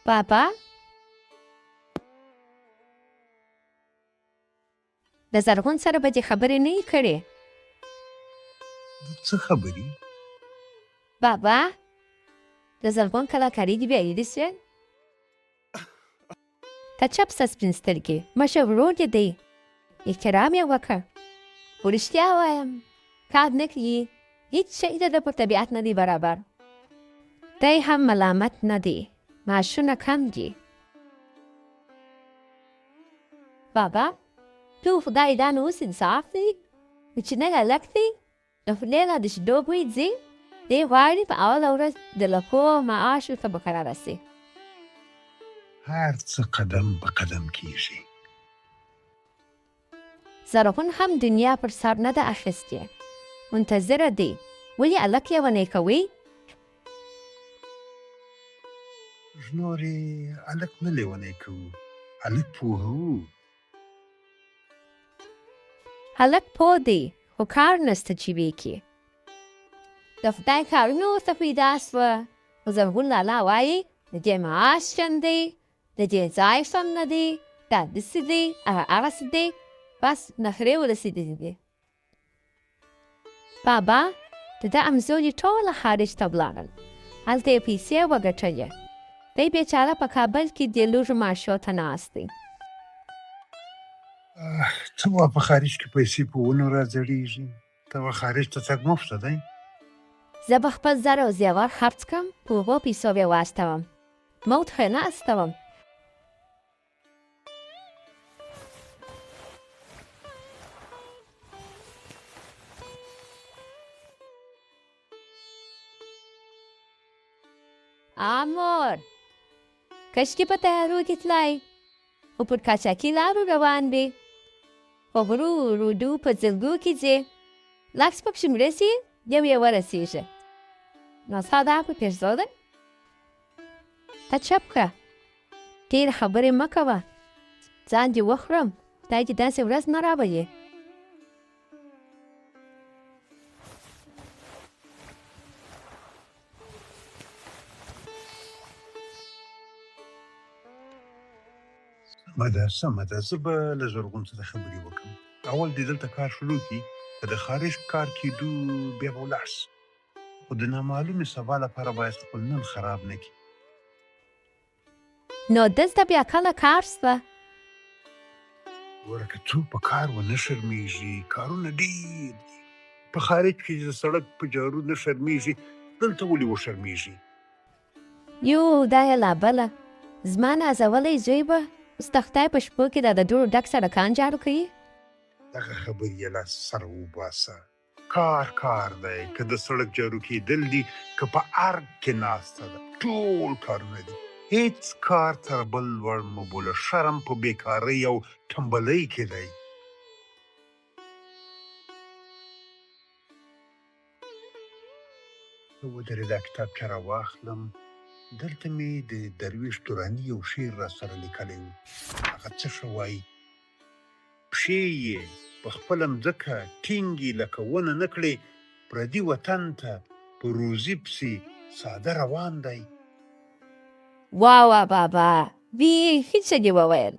بابا د زرغون سره به دې خبرې نه یې کړې؟ څه خبرې؟ بابا د زرغون کلاکاري دې بیا یې شوې؟ ته چپ سه سپین سترګې، مشر ورور دې دی، احترام یې وکړه. خو رښتیا وایم کار نه کوي، هېڅ شی د ده په طبیعت نه دی برابر. دی هم ملامت نه دی، معاشونه کم دي. بابا تو خدای دا نو اوس انصاف دی؟ کوچنی هلک دی، د خولې نه د شیدو بوی ځي، دی غواړي په اوله ورځ د لکو معاش ورته برقراره سي. هر څه قدم په قدم کېږي. زرغون هم دنیا پر سر نه ده اخیستې، منتظره دی. ولې هلک لیونی کوي؟ ژنورې هلک نه لیونی کوو، هلک پوهوو. هلک پوه دی خو کار نسته چې وکړي. د خدای کارونه ورته پیدا سوه، خو زرغون لالا وایي د دې معاش چند دی، د دې ځای سم نه دی، دا داسې دی، هغسې دی، بس نخرې ورسېدلي دي. بابا د ده امزولي ټوله خارج ته ولاړل، هلته یې پیسې وګټلې. دی بیچاره په کابل کې د لږو معاشو ته ناست دی. څه وه په خارج کې پیسې په ونو راځړېږي، ته به خارج ته تګ مفته دی. زه به خپل زر او زیور خرڅ کړم، په هغو پیسو بیا واستوم، موت خو نه استوم. امور کشکې په تیارو کې تلای، خو پر قاچاقي لارو روان وې، په غرو رودو په ځلګو کې ځې، لږ پکښې مرسي یو یې ورسېږي. نو ستا دا په پېژدو ده؟ ته چپ کړه، ډېرې خبرې مه کوه، ځان دې وخورم، خدای دې داسې ورځ نه راولي. سمه ده سمه ده، زه به له زرغون سره خبرې وکړم. اول دې دلته کار شروع کړي، که د خارج کار کېدو بیا به ولاړ سي، خو د نامعلومې سبا لپاره باید خپل نن خراب نه کړي. نو دلته بیا کله کار شته؟ ګوره که څوک په کار ونه شرمېږي، کارونه ډېر دي. په خارج کې د سړک په جارو نه شرمېږي، دلته ولې وشرمېږي؟ یو دا یې لا بله، زما نازولی زوی به اوس د خدای په شپو کې د دوړو ډک سړکان جارو کوي. دغه خبرې یې له سره وباسه. کار کار دی، که د سړک جارو کېدل دي، که په ارګ کې ناسته ده، ټول کارونه دي. هېڅ کار تر بل لوړ مه بوله، شرم په بېکارۍ او ټمبلۍ کې دی. ته ودرې دا کتابچه راواخلم. دلته مې د درویش دراني یو شعر را سره لیکلی و. هغه څه ښه وایي: پښې یې په خپله مځکه ټینګې لکه ونه نه کړې، پردي وطن ته په روزي پسې ساده روان دی. واه واه بابا، بیخي څه دې وویل.